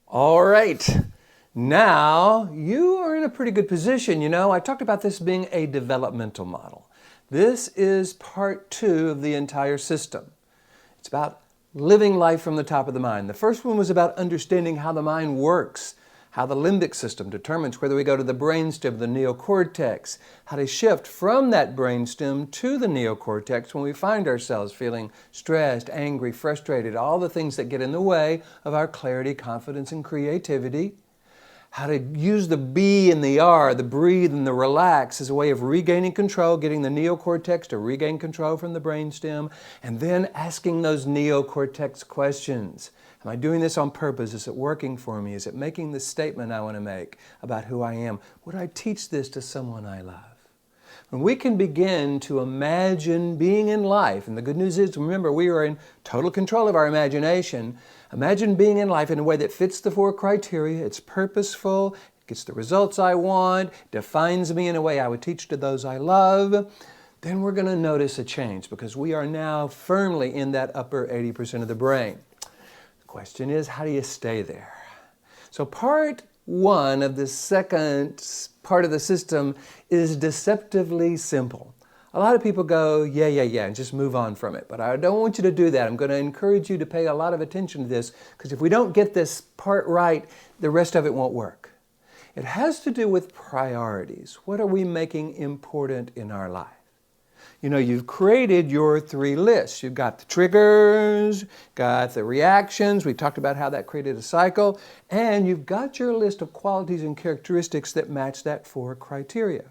All right, now you are in a pretty good position. You know, I talked about this being a developmental model. This is part 2 of the entire system. It's about living life from the top of the mind. The first one was about understanding how the mind works, how the limbic system determines whether we go to the brainstem, the neocortex, how to shift from that brainstem to the neocortex when we find ourselves feeling stressed, angry, frustrated, all the things that get in the way of our clarity, confidence, and creativity. How to use the B and the R, the breathe and the relax, as a way of regaining control, getting the neocortex to regain control from the brainstem, and then asking those neocortex questions. Am I doing this on purpose? Is it working for me? Is it making the statement I want to make about who I am? Would I teach this to someone I love? When we can begin to imagine being in life, and the good news is, remember, we are in total control of our imagination. Imagine being in life in a way that fits the 4 criteria. It's purposeful, it gets the results I want, defines me in a way I would teach to those I love. Then we're going to notice a change because we are now firmly in that upper 80% of the brain. The question is, how do you stay there? So part 1 of the second part of the system is deceptively simple. A lot of people go, yeah, and just move on from it. But I don't want you to do that. I'm going to encourage you to pay a lot of attention to this, because if we don't get this part right, the rest of it won't work. It has to do with priorities. What are we making important in our life? You know, you've created your 3 lists. You've got the triggers, got the reactions. We talked about how that created a cycle. And you've got your list of qualities and characteristics that match that 4 criteria.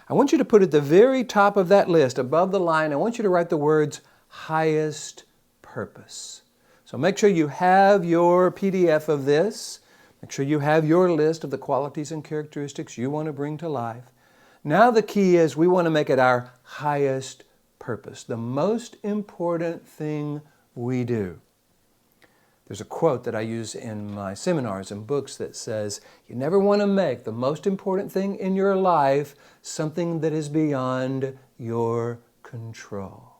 I want you to put at the very top of that list, above the line, I want you to write the words highest purpose. So make sure you have your PDF of this. Make sure you have your list of the qualities and characteristics you want to bring to life. Now the key is we want to make it our highest purpose, the most important thing we do. There's a quote that I use in my seminars and books that says, you never want to make the most important thing in your life something that is beyond your control.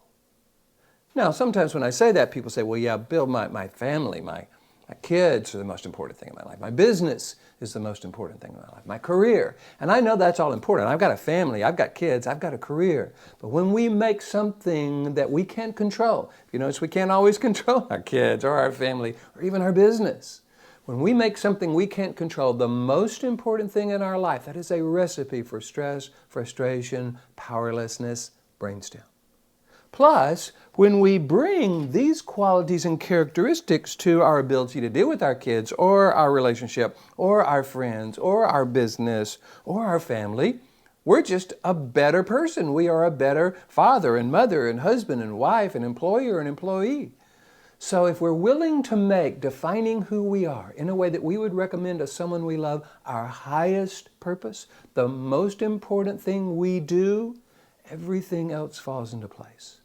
Now, sometimes when I say that, people say, well, yeah, Bill, my family, my kids are the most important thing in my life. My business is the most important thing in my life. My career. And I know that's all important. I've got a family, I've got kids, I've got a career. But when we make something that we can't control, you notice we can't always control our kids or our family or even our business. When we make something we can't control, the most important thing in our life, that is a recipe for stress, frustration, powerlessness, brainstem. Plus, when we bring these qualities and characteristics to our ability to deal with our kids or our relationship or our friends or our business or our family, we're just a better person. We are a better father and mother and husband and wife and employer and employee. So if we're willing to make defining who we are in a way that we would recommend to someone we love our highest purpose, the most important thing we do, everything else falls into place.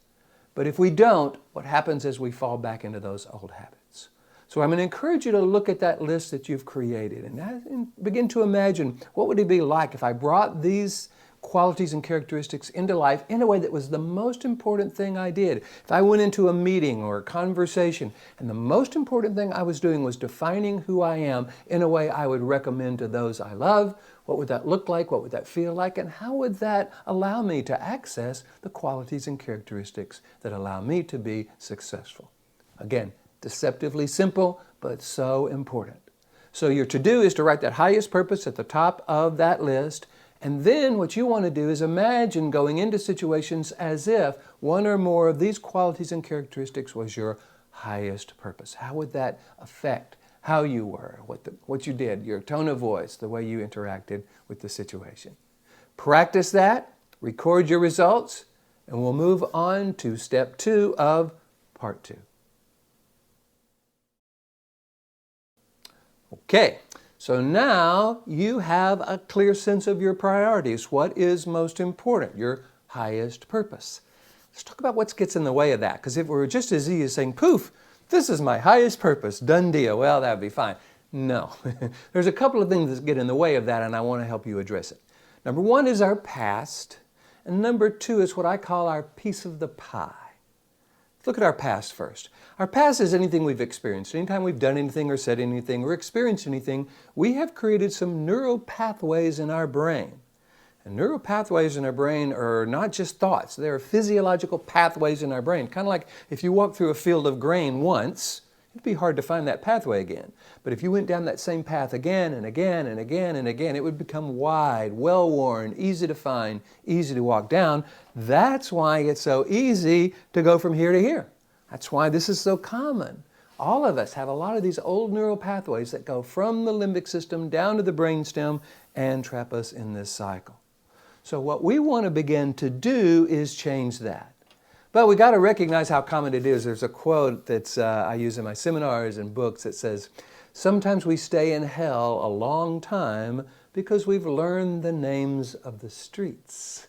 But if we don't, what happens is we fall back into those old habits. So I'm going to encourage you to look at that list that you've created and begin to imagine, what would it be like if I brought these qualities and characteristics into life in a way that was the most important thing I did? If I went into a meeting or a conversation and the most important thing I was doing was defining who I am in a way I would recommend to those I love, what would that look like? What would that feel like? And how would that allow me to access the qualities and characteristics that allow me to be successful? Again, deceptively simple, but so important. So your to-do is to write that highest purpose at the top of that list. And then what you want to do is imagine going into situations as if one or more of these qualities and characteristics was your highest purpose. How would that affect how you were, what you did, your tone of voice, the way you interacted with the situation? Practice that, record your results, and we'll move on to step 2 of part 2. Okay. So now you have a clear sense of your priorities. What is most important? Your highest purpose. Let's talk about what gets in the way of that. Because if it were just as easy as saying, poof, this is my highest purpose, done deal, well, that would be fine. No. There's a couple of things that get in the way of that, and I want to help you address it. Number 1 is our past, and number 2 is what I call our piece of the pie. Look at our past first. Our past is anything we've experienced. Anytime we've done anything or said anything or experienced anything, we have created some neural pathways in our brain. And neural pathways in our brain are not just thoughts. They are physiological pathways in our brain. Kind of like if you walk through a field of grain once, it'd be hard to find that pathway again. But if you went down that same path again and again and again and again, it would become wide, well-worn, easy to find, easy to walk down. That's why it's so easy to go from here to here. That's why this is so common. All of us have a lot of these old neural pathways that go from the limbic system down to the brainstem and trap us in this cycle. So what we want to begin to do is change that. But we got to recognize how common it is. There's a quote that I use in my seminars and books that says, sometimes we stay in hell a long time because we've learned the names of the streets.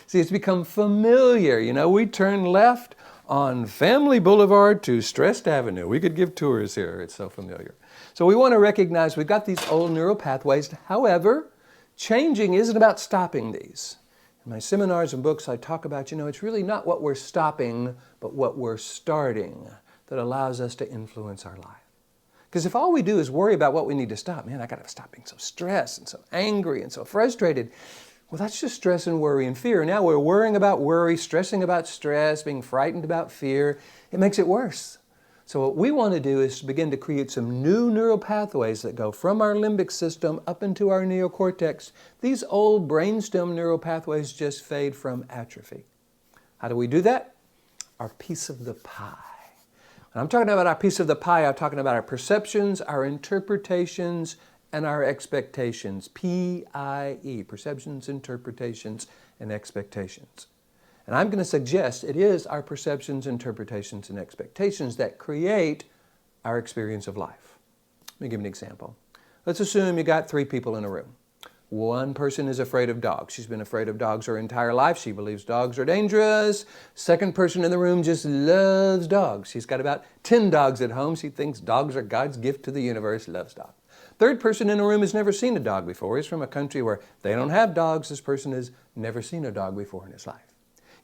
See, it's become familiar. You know, we turn left on Family Boulevard to Stressed Avenue. We could give tours here. It's so familiar. So we want to recognize we've got these old neural pathways. However, changing isn't about stopping these. In my seminars and books, I talk about, it's really not what we're stopping, but what we're starting that allows us to influence our life. Because if all we do is worry about what we need to stop, man, I got to stop being so stressed and so angry and so frustrated. Well, that's just stress and worry and fear. Now we're worrying about worry, stressing about stress, being frightened about fear. It makes it worse. So what we want to do is begin to create some new neural pathways that go from our limbic system up into our neocortex. These old brainstem neural pathways just fade from atrophy. How do we do that? Our piece of the pie. When I'm talking about our piece of the pie, I'm talking about our perceptions, our interpretations, and our expectations. P-I-E, perceptions, interpretations, and expectations. And I'm going to suggest it is our perceptions, interpretations, and expectations that create our experience of life. Let me give you an example. Let's assume you got 3 people in a room. One person is afraid of dogs. She's been afraid of dogs her entire life. She believes dogs are dangerous. Second person in the room just loves dogs. She's got about 10 dogs at home. She thinks dogs are God's gift to the universe, loves dogs. Third person in the room has never seen a dog before. He's from a country where they don't have dogs. This person has never seen a dog before in his life.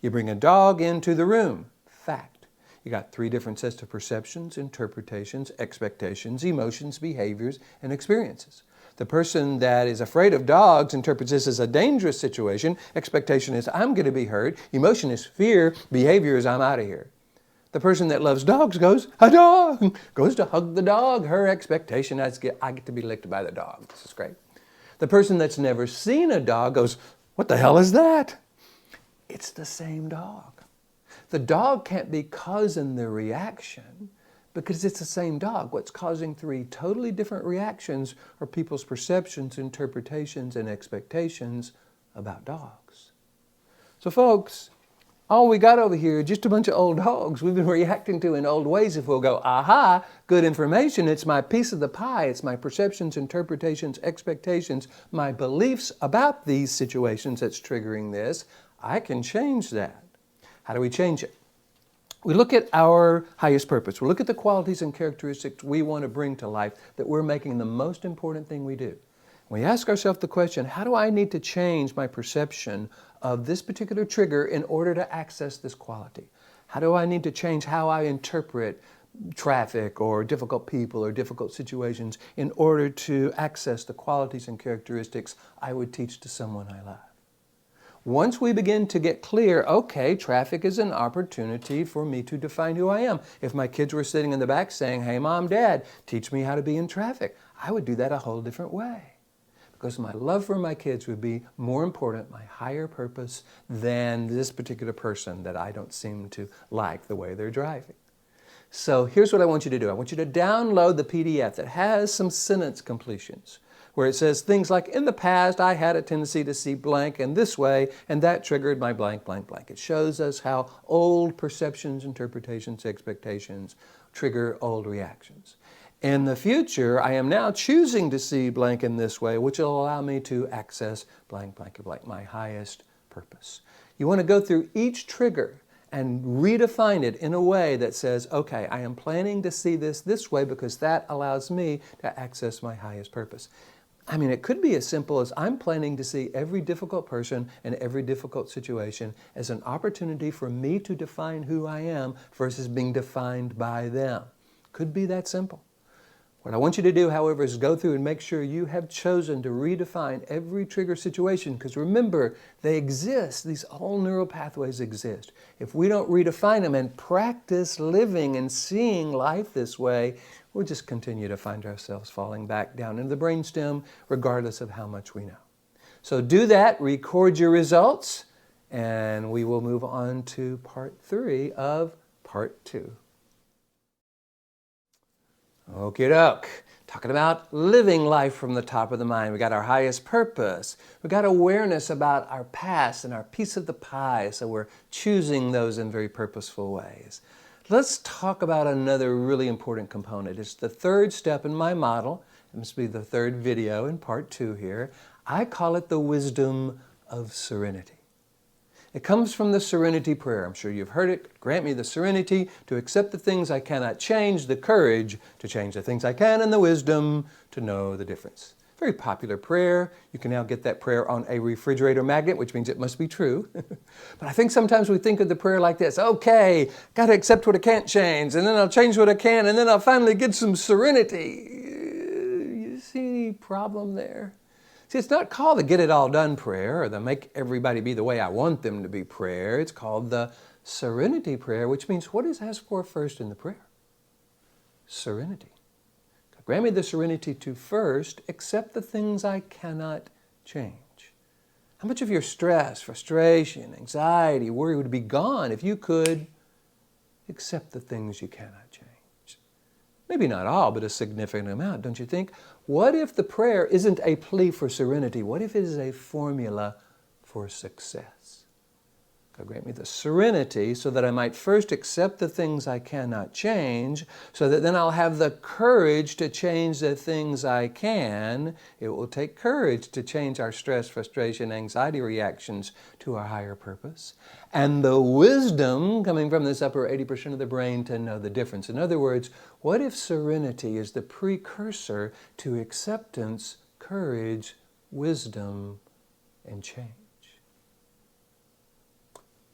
You bring a dog into the room. Fact. You got 3 different sets of perceptions, interpretations, expectations, emotions, behaviors, and experiences. The person that is afraid of dogs interprets this as a dangerous situation. Expectation is, I'm going to be hurt. Emotion is fear. Behavior is, I'm out of here. The person that loves dogs goes, a dog, goes to hug the dog. Her expectation is, I get to be licked by the dog. This is great. The person that's never seen a dog goes, what the hell is that? It's the same dog. The dog can't be causing the reaction because it's the same dog. What's causing 3 totally different reactions are people's perceptions, interpretations, and expectations about dogs. So folks, all we got over here is just a bunch of old dogs we've been reacting to in old ways. If we'll go, aha, good information, it's my piece of the pie, it's my perceptions, interpretations, expectations, my beliefs about these situations that's triggering this, I can change that. How do we change it? We look at our highest purpose. We look at the qualities and characteristics we want to bring to life that we're making the most important thing we do. We ask ourselves the question, how do I need to change my perception of this particular trigger in order to access this quality? How do I need to change how I interpret traffic or difficult people or difficult situations in order to access the qualities and characteristics I would teach to someone I love? Once we begin to get clear, okay, traffic is an opportunity for me to define who I am. If my kids were sitting in the back saying, hey, Mom, Dad, teach me how to be in traffic, I would do that a whole different way. Because my love for my kids would be more important, my higher purpose, than this particular person that I don't seem to like the way they're driving. So here's what I want you to do. I want you to download the PDF that has some sentence completions, where it says things like, in the past, I had a tendency to see blank in this way, and that triggered my blank, blank, blank. It shows us how old perceptions, interpretations, expectations trigger old reactions. In the future, I am now choosing to see blank in this way, which will allow me to access blank, blank, blank, my highest purpose. You want to go through each trigger and redefine it in a way that says, okay, I am planning to see this way because that allows me to access my highest purpose. I mean, it could be as simple as I'm planning to see every difficult person and every difficult situation as an opportunity for me to define who I am versus being defined by them. Could be that simple. What I want you to do, however, is go through and make sure you have chosen to redefine every trigger situation, because remember, they exist. These all neural pathways exist. If we don't redefine them and practice living and seeing life this way, we'll just continue to find ourselves falling back down into the brainstem, regardless of how much we know. So do that, record your results, and we will move on to part 3 of part 2. Okie doke. Talking about living life from the top of the mind. We got our highest purpose. We got awareness about our past and our piece of the pie, so we're choosing those in very purposeful ways. Let's talk about another really important component. It's the third step in my model. It must be the third video in part 2 here. I call it the wisdom of serenity. It comes from the serenity prayer. I'm sure you've heard it. Grant me the serenity to accept the things I cannot change, the courage to change the things I can, and the wisdom to know the difference. Very popular prayer. You can now get that prayer on a refrigerator magnet, which means it must be true. But I think sometimes we think of the prayer like this. Okay, got to accept what I can't change, and then I'll change what I can, and then I'll finally get some serenity. You see any problem there? See, it's not called the get it all done prayer or the make everybody be the way I want them to be prayer. It's called the serenity prayer, which means what is asked for first in the prayer? Serenity. Grant me the serenity to first accept the things I cannot change. How much of your stress, frustration, anxiety, worry would be gone if you could accept the things you cannot change? Maybe not all, but a significant amount, don't you think? What if the prayer isn't a plea for serenity? What if it is a formula for success? God grant me the serenity so that I might first accept the things I cannot change, so that then I'll have the courage to change the things I can. It will take courage to change our stress, frustration, anxiety reactions to our higher purpose. And the wisdom coming from this upper 80% of the brain to know the difference. In other words, what if serenity is the precursor to acceptance, courage, wisdom, and change?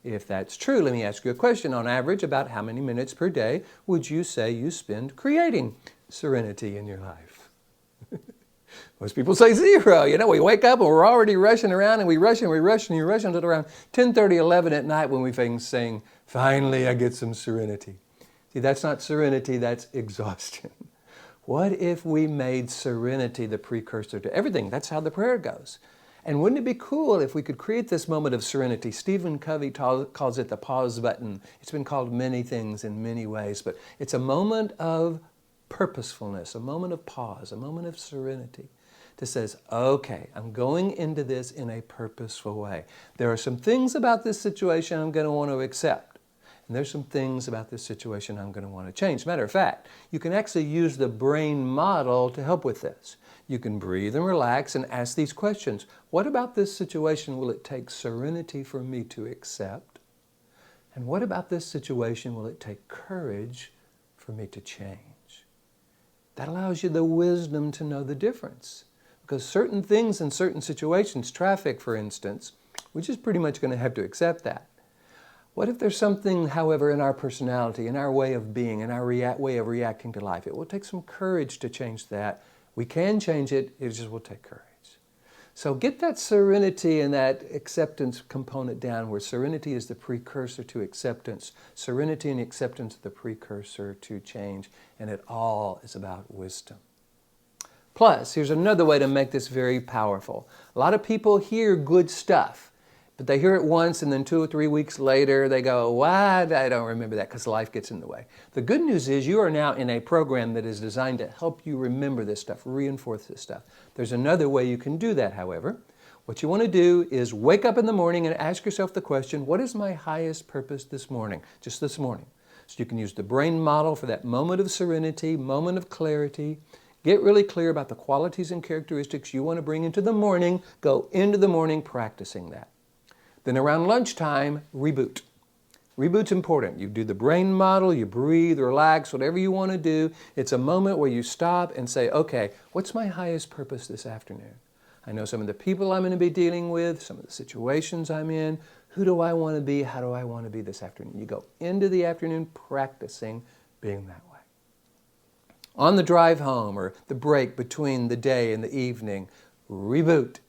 If that's true, let me ask you a question. On average, about how many minutes per day would you say you spend creating serenity in your life? Most people say 0. You know, we wake up and we're already rushing around, and we rush and we rush and you rush until around 10:30, 11 at night when we saying, finally I get some serenity. See, that's not serenity, that's exhaustion. What if we made serenity the precursor to everything? That's how the prayer goes. And wouldn't it be cool if we could create this moment of serenity? Stephen Covey calls it the pause button. It's been called many things in many ways, but it's a moment of purposefulness, a moment of pause, a moment of serenity that says, okay, I'm going into this in a purposeful way. There are some things about this situation I'm going to want to accept. And there's some things about this situation I'm going to want to change. Matter of fact, you can actually use the brain model to help with this. You can breathe and relax and ask these questions. What about this situation will it take serenity for me to accept? And what about this situation will it take courage for me to change? That allows you the wisdom to know the difference. Because certain things in certain situations, traffic for instance, we're just pretty much going to have to accept that. What if there's something, however, in our personality, in our way of being, in our way of reacting to life? It will take some courage to change that. We can change it, it just will take courage. So get that serenity and that acceptance component down, where serenity is the precursor to acceptance. Serenity and acceptance are the precursor to change, and it all is about wisdom. Plus, here's another way to make this very powerful. A lot of people hear good stuff, but they hear it once and then 2 or 3 weeks later they go, what? I don't remember that, because life gets in the way. The good news is you are now in a program that is designed to help you remember this stuff, reinforce this stuff. There's another way you can do that, however. What you want to do is wake up in the morning and ask yourself the question, what is my highest purpose this morning? Just this morning. So you can use the brain model for that moment of serenity, moment of clarity. Get really clear about the qualities and characteristics you want to bring into the morning. Go into the morning practicing that. Then around lunchtime, reboot. Reboot's important. You do the brain model, you breathe, relax, whatever you want to do. It's a moment where you stop and say, okay, what's my highest purpose this afternoon? I know some of the people I'm going to be dealing with, some of the situations I'm in. Who do I want to be? How do I want to be this afternoon? You go into the afternoon practicing being that way. On the drive home or the break between the day and the evening, reboot.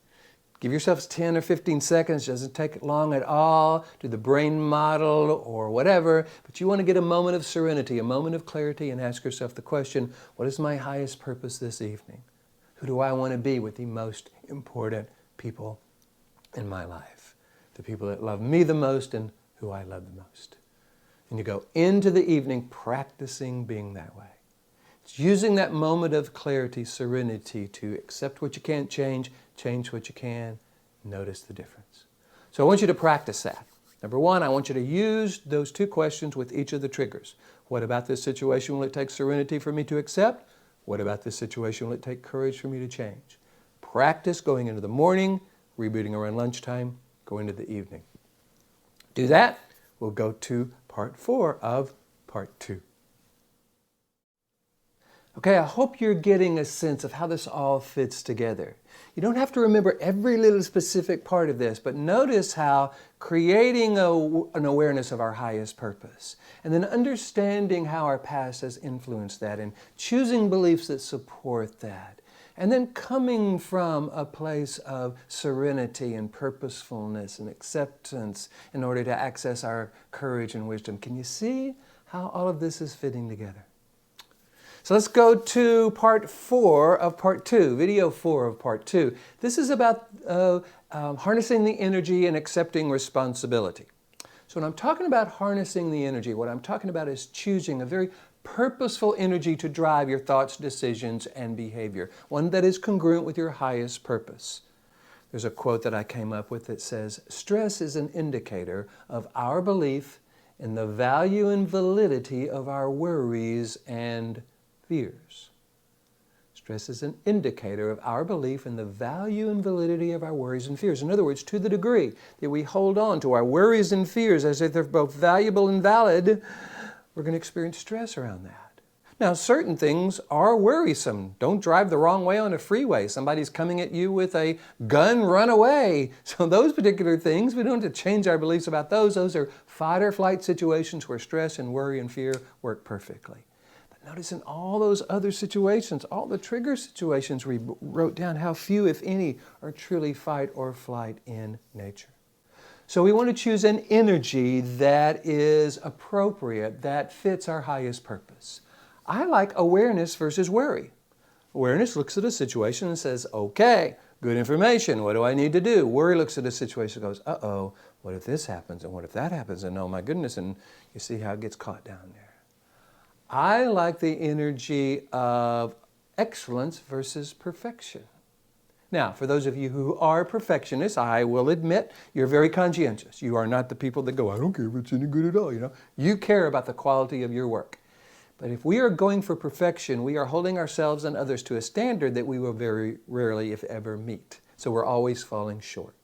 Give yourselves 10 or 15 seconds. Doesn't take long at all. Do the brain model or whatever. But you want to get a moment of serenity, a moment of clarity, and ask yourself the question, what is my highest purpose this evening? Who do I want to be with the most important people in my life? The people that love me the most and who I love the most. And you go into the evening practicing being that way. It's using that moment of clarity, serenity, to accept what you can't change, change what you can, notice the difference. So I want you to practice that. Number one, I want you to use those two questions with each of the triggers. What about this situation will it take serenity for me to accept? What about this situation will it take courage for me to change? Practice going into the morning, rebooting around lunchtime, going into the evening. Do that, we'll go to part 4 of part 2. Okay, I hope you're getting a sense of how this all fits together. You don't have to remember every little specific part of this, but notice how creating an awareness of our highest purpose, and then understanding how our past has influenced that, and choosing beliefs that support that, and then coming from a place of serenity and purposefulness and acceptance in order to access our courage and wisdom. Can you see how all of this is fitting together? So let's go to part 4 of part 2, video 4 of part 2. This is about harnessing the energy and accepting responsibility. So when I'm talking about harnessing the energy, what I'm talking about is choosing a very purposeful energy to drive your thoughts, decisions, and behavior, one that is congruent with your highest purpose. There's a quote that I came up with that says, "Stress is an indicator of our belief in the value and validity of our worries and fears." Stress is an indicator of our belief in the value and validity of our worries and fears. In other words, to the degree that we hold on to our worries and fears as if they're both valuable and valid, we're going to experience stress around that. Now, certain things are worrisome. Don't drive the wrong way on a freeway. Somebody's coming at you with a gun, run away. So those particular things, we don't have to change our beliefs about those. Those are fight or flight situations where stress and worry and fear work perfectly. Notice in all those other situations, all the trigger situations we wrote down, how few, if any, are truly fight or flight in nature. So we want to choose an energy that is appropriate, that fits our highest purpose. I like awareness versus worry. Awareness looks at a situation and says, okay, good information, what do I need to do? Worry looks at a situation and goes, uh-oh, what if this happens and what if that happens? And oh my goodness, and you see how it gets caught down there. I like the energy of excellence versus perfection. Now, for those of you who are perfectionists, I will admit you're very conscientious. You are not the people that go, I don't care if it's any good at all. You care about the quality of your work. But if we are going for perfection, we are holding ourselves and others to a standard that we will very rarely, if ever, meet. So we're always falling short.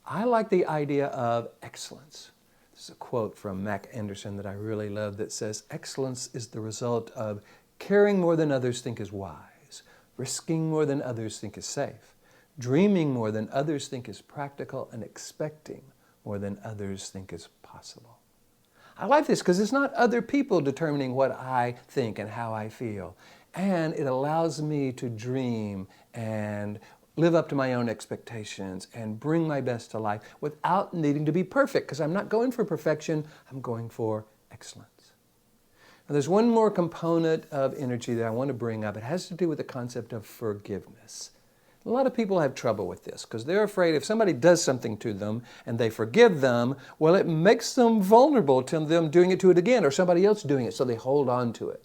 I like the idea of excellence. This is a quote from Mac Anderson that I really love that says, excellence is the result of caring more than others think is wise, risking more than others think is safe, dreaming more than others think is practical, and expecting more than others think is possible. I like this because it's not other people determining what I think and how I feel. And it allows me to dream and live up to my own expectations and bring my best to life without needing to be perfect, because I'm not going for perfection, I'm going for excellence. Now, there's one more component of energy that I want to bring up. It has to do with the concept of forgiveness. A lot of people have trouble with this because they're afraid if somebody does something to them and they forgive them, well, it makes them vulnerable to them doing it to it again or somebody else doing it, so they hold on to it.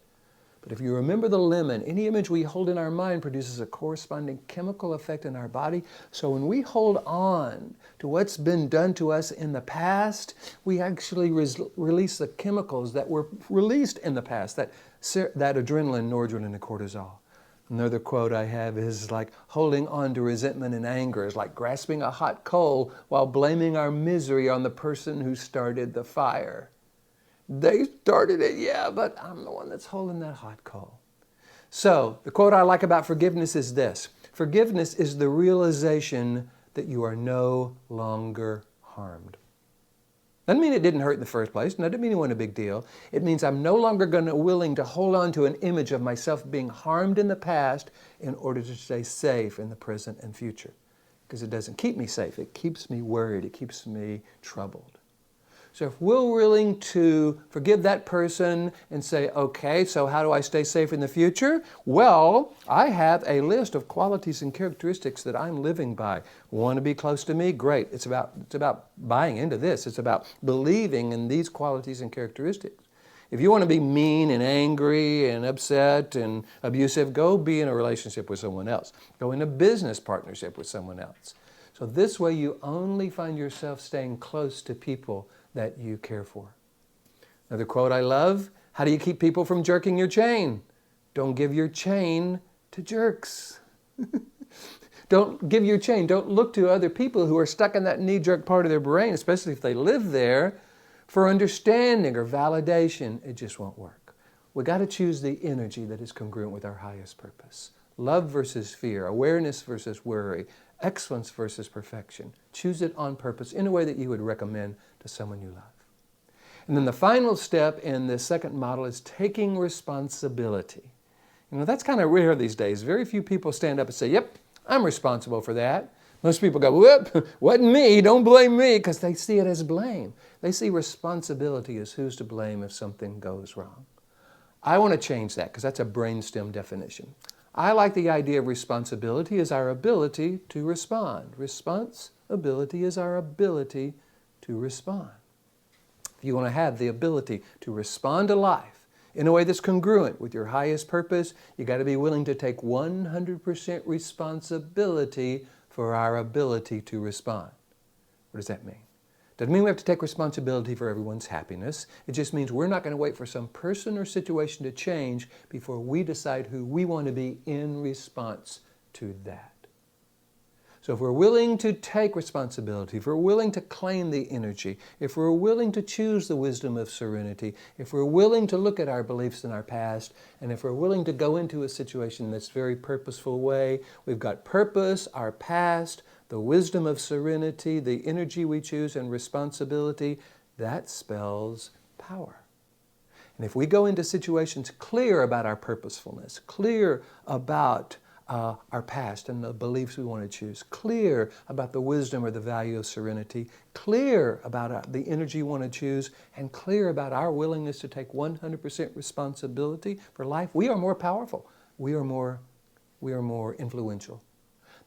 But if you remember the lemon, any image we hold in our mind produces a corresponding chemical effect in our body. So when we hold on to what's been done to us in the past, we actually release the chemicals that were released in the past, that adrenaline, noradrenaline, and cortisol. Another quote I have is like, holding on to resentment and anger is like grasping a hot coal while blaming our misery on the person who started the fire. They started it, yeah, but I'm the one that's holding that hot coal. So the quote I like about forgiveness is this: forgiveness is the realization that you are no longer harmed. Doesn't mean it didn't hurt in the first place. Doesn't mean it wasn't a big deal. It means I'm no longer willing to hold on to an image of myself being harmed in the past in order to stay safe in the present and future. Because it doesn't keep me safe. It keeps me worried. It keeps me troubled. So if we're willing to forgive that person and say, okay, so how do I stay safe in the future? Well, I have a list of qualities and characteristics that I'm living by. Want to be close to me? Great. It's about buying into this. It's about believing in these qualities and characteristics. If you want to be mean and angry and upset and abusive, go be in a relationship with someone else. Go in a business partnership with someone else. So this way you only find yourself staying close to people that you care for. Another quote I love: how do you keep people from jerking your chain? Don't give your chain to jerks. Don't give your chain. Don't look to other people who are stuck in that knee-jerk part of their brain, especially if they live there, for understanding or validation. It just won't work. We got to choose the energy that is congruent with our highest purpose. Love versus fear, awareness versus worry, excellence versus perfection. Choose it on purpose in a way that you would recommend to someone you love. And then the final step in this second model is taking responsibility. You know, that's kind of rare these days. Very few people stand up and say, yep, I'm responsible for that. Most people go, whoop, wasn't me, don't blame me, because they see it as blame. They see responsibility as who's to blame if something goes wrong. I want to change that because that's a brainstem definition. I like the idea of responsibility as our ability to respond. Responsibility is our ability to respond. If you want to have the ability to respond to life in a way that's congruent with your highest purpose, you got to be willing to take 100% responsibility for our ability to respond. What does that mean? Doesn't mean we have to take responsibility for everyone's happiness. It just means we're not going to wait for some person or situation to change before we decide who we want to be in response to that. So if we're willing to take responsibility, if we're willing to claim the energy, if we're willing to choose the wisdom of serenity, if we're willing to look at our beliefs in our past, and if we're willing to go into a situation in this very purposeful way, we've got purpose, our past, the wisdom of serenity, the energy we choose, and responsibility. That spells power. And if we go into situations clear about our purposefulness, clear about our past and the beliefs we want to choose, clear about the wisdom or the value of serenity, clear about the energy we want to choose, and clear about our willingness to take 100% responsibility for life, we are more powerful. We are more influential.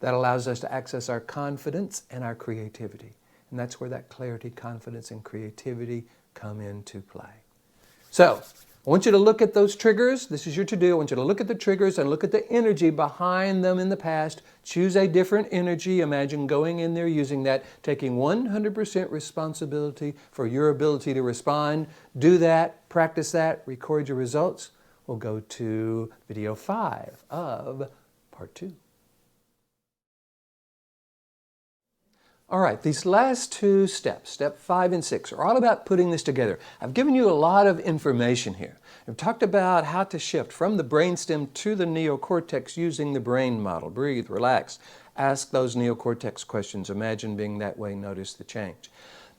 That allows us to access our confidence and our creativity. And that's where that clarity, confidence, and creativity come into play. So, I want you to look at those triggers. This is your to-do. I want you to look at the triggers and look at the energy behind them in the past. Choose a different energy. Imagine going in there, using that, taking 100% responsibility for your ability to respond. Do that, practice that, record your results. We'll go to video 5 of part 2. All right, these last two steps, step 5 and 6, are all about putting this together. I've given you a lot of information here. I've talked about how to shift from the brainstem to the neocortex using the brain model. Breathe, relax, ask those neocortex questions. Imagine being that way, notice the change.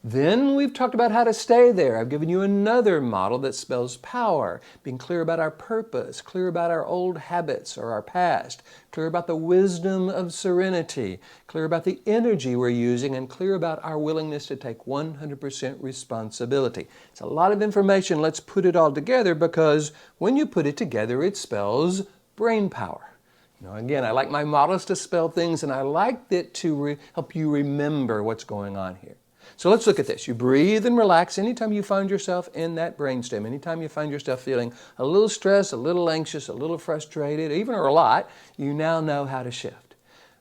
Then we've talked about how to stay there. I've given you another model that spells power, being clear about our purpose, clear about our old habits or our past, clear about the wisdom of serenity, clear about the energy we're using, and clear about our willingness to take 100% responsibility. It's a lot of information. Let's put it all together, because when you put it together, it spells brain power. You know, again, I like my models to spell things, and I like it to help you remember what's going on here. So let's look at this. You breathe and relax anytime you find yourself in that brainstem. Anytime you find yourself feeling a little stressed, a little anxious, a little frustrated, even or a lot, you now know how to shift.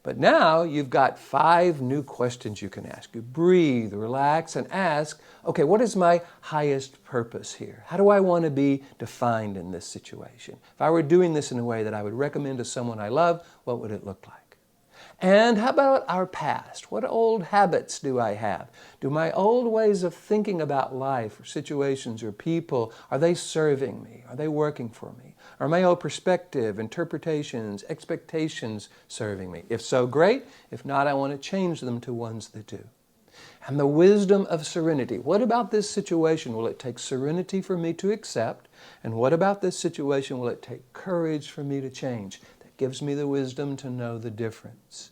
But now you've got 5 new questions you can ask. You breathe, relax, and ask, okay, what is my highest purpose here? How do I want to be defined in this situation? If I were doing this in a way that I would recommend to someone I love, what would it look like? And how about our past? What old habits do I have? Do my old ways of thinking about life or situations or people, are they serving me? Are they working for me? Are my old perspective, interpretations, expectations serving me? If so, great. If not, I want to change them to ones that do. And the wisdom of serenity. What about this situation will it take serenity for me to accept? And what about this situation will it take courage for me to change? That gives me the wisdom to know the difference.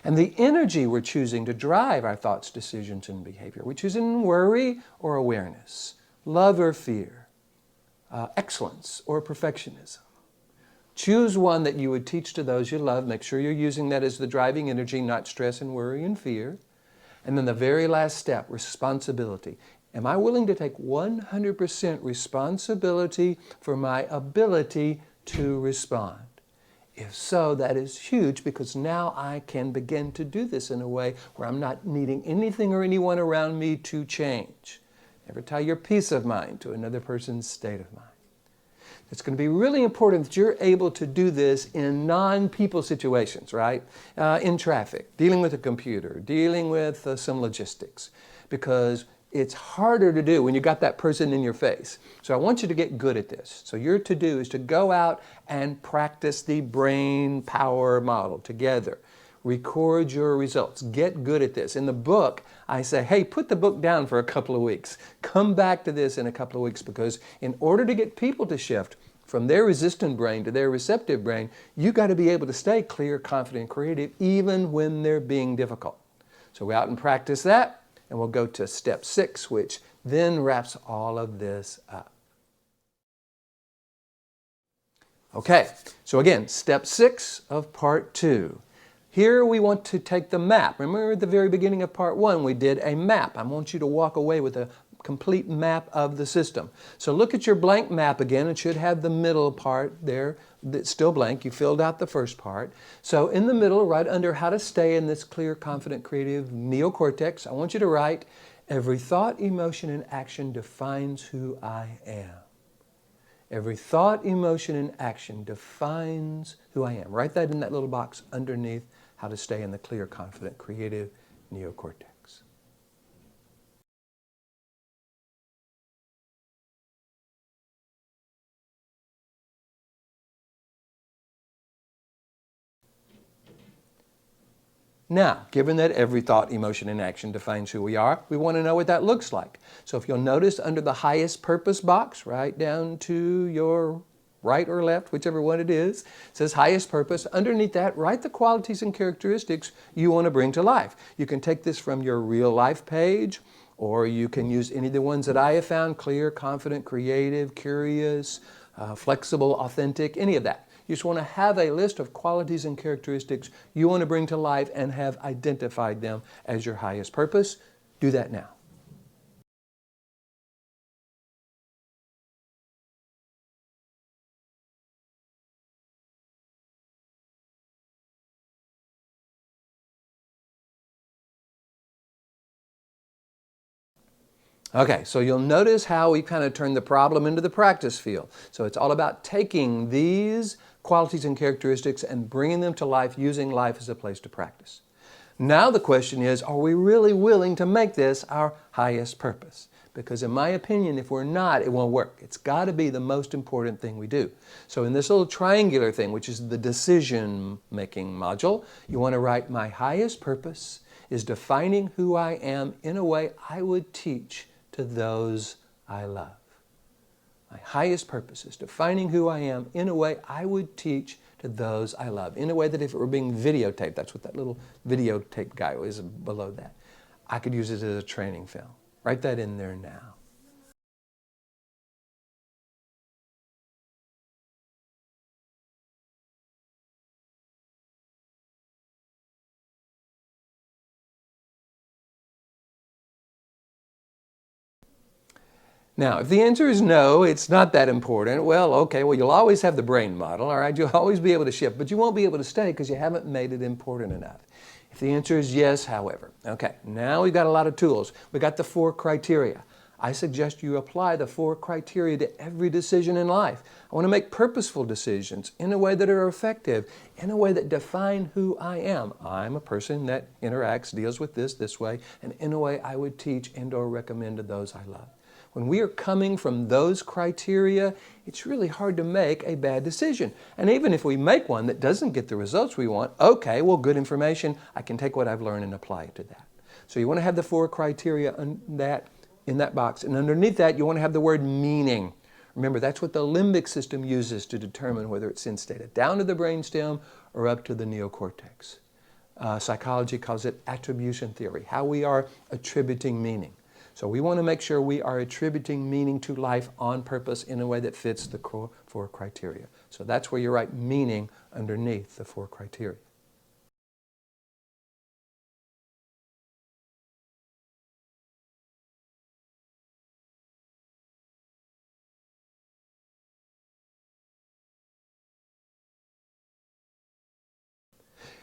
And the energy we're choosing to drive our thoughts, decisions, and behavior. We're choosing worry or awareness, love or fear, excellence or perfectionism. Choose one that you would teach to those you love. Make sure you're using that as the driving energy, not stress and worry and fear. And then the very last step, responsibility. Am I willing to take 100% responsibility for my ability to respond? If so, that is huge, because now I can begin to do this in a way where I'm not needing anything or anyone around me to change. Never tie your peace of mind to another person's state of mind. It's going to be really important that you're able to do this in non-people situations, right? In traffic, dealing with a computer, dealing with some logistics, because it's harder to do when you got that person in your face. So I want you to get good at this. So your to-do is to go out and practice the brain power model together. Record your results. Get good at this. In the book, I say, hey, put the book down for a couple of weeks. Come back to this in a couple of weeks, because in order to get people to shift from their resistant brain to their receptive brain, you got to be able to stay clear, confident, creative, even when they're being difficult. So go out and practice that, and we'll go to step 6, which then wraps all of this up. Okay, so again, step 6 of part 2. Here we want to take the map. Remember at the very beginning of part 1, we did a map. I want you to walk away with a complete map of the system. So look at your blank map again. It should have the middle part there that's still blank. You filled out the first part. So in the middle, right under how to stay in this clear, confident, creative neocortex, I want you to write, every thought, emotion, and action defines who I am. Every thought, emotion, and action defines who I am. Write that in that little box underneath how to stay in the clear, confident, creative neocortex. Now, given that every thought, emotion, and action defines who we are, we want to know what that looks like. So if you'll notice under the highest purpose box, right down to your right or left, whichever one it is, it says highest purpose. Underneath that, write the qualities and characteristics you want to bring to life. You can take this from your real life page, or you can use any of the ones that I have found, clear, confident, creative, curious, flexible, authentic, any of that. You just want to have a list of qualities and characteristics you want to bring to life and have identified them as your highest purpose. Do that now. Okay, so you'll notice how we kind of turned the problem into the practice field. So it's all about taking these qualities and characteristics and bringing them to life, using life as a place to practice. Now the question is, are we really willing to make this our highest purpose? Because in my opinion, if we're not, it won't work. It's got to be the most important thing we do. So in this little triangular thing, which is the decision-making module, you want to write, my highest purpose is defining who I am in a way I would teach to those I love. My highest purpose is defining who I am in a way I would teach to those I love. In a way that if it were being videotaped, that's what that little videotape guy is below that. I could use it as a training film. Write that in there now. Now, if the answer is no, it's not that important, well, okay, well, you'll always have the brain model, all right? You'll always be able to shift, but you won't be able to stay because you haven't made it important enough. If the answer is yes, however, okay, now we've got a lot of tools. We've got the 4 criteria. I suggest you apply the 4 criteria to every decision in life. I want to make purposeful decisions in a way that are effective, in a way that define who I am. I'm a person that interacts, deals with this way, and in a way I would teach and or recommend to those I love. When we are coming from those criteria, it's really hard to make a bad decision. And even if we make one that doesn't get the results we want, okay, well, good information. I can take what I've learned and apply it to that. So you want to have the 4 criteria in that box. And underneath that, you want to have the word meaning. Remember, that's what the limbic system uses to determine whether it's instated down to the brainstem or up to the neocortex. Psychology calls it attribution theory, how we are attributing meaning. So we want to make sure we are attributing meaning to life on purpose in a way that fits the 4 criteria. So that's where you write meaning underneath the 4 criteria.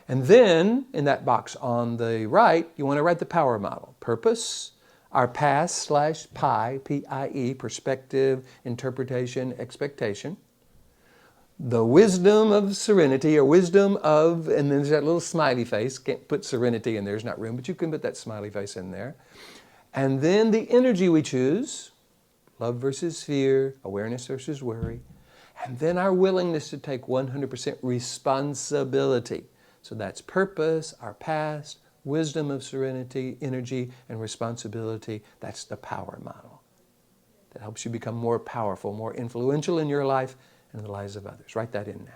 And then, in that box on the right, you want to write the power model. Purpose, our past / PIE, P-I-E, perspective, interpretation, expectation. The wisdom of serenity, or wisdom of, and then there's that little smiley face. Can't put serenity in there, there's not room, but you can put that smiley face in there. And then the energy we choose, love versus fear, awareness versus worry. And then our willingness to take 100% responsibility. So that's purpose, our past, wisdom of serenity, energy, and responsibility. That's the power model. That helps you become more powerful, more influential in your life and in the lives of others. Write that in now.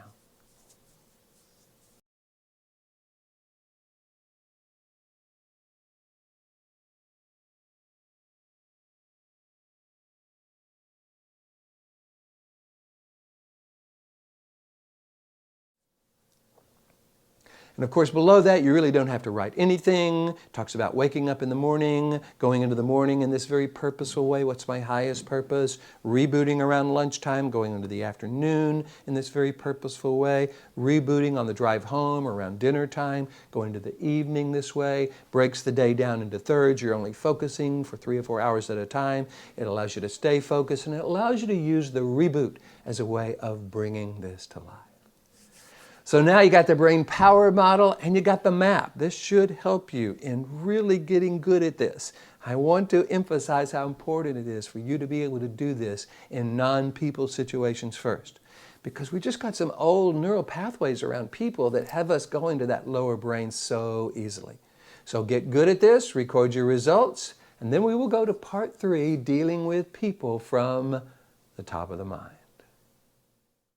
And of course, below that, you really don't have to write anything. It talks about waking up in the morning, going into the morning in this very purposeful way. What's my highest purpose? Rebooting around lunchtime, going into the afternoon in this very purposeful way. Rebooting on the drive home around dinner time, going into the evening this way. Breaks the day down into thirds. You're only focusing for 3 or 4 hours at a time. It allows you to stay focused, and it allows you to use the reboot as a way of bringing this to life. So now you got the brain power model and you got the map. This should help you in really getting good at this. I want to emphasize how important it is for you to be able to do this in non-people situations first. Because we just got some old neural pathways around people that have us going to that lower brain so easily. So get good at this, record your results, and then we will go to part 3, dealing with people from the top of the mind.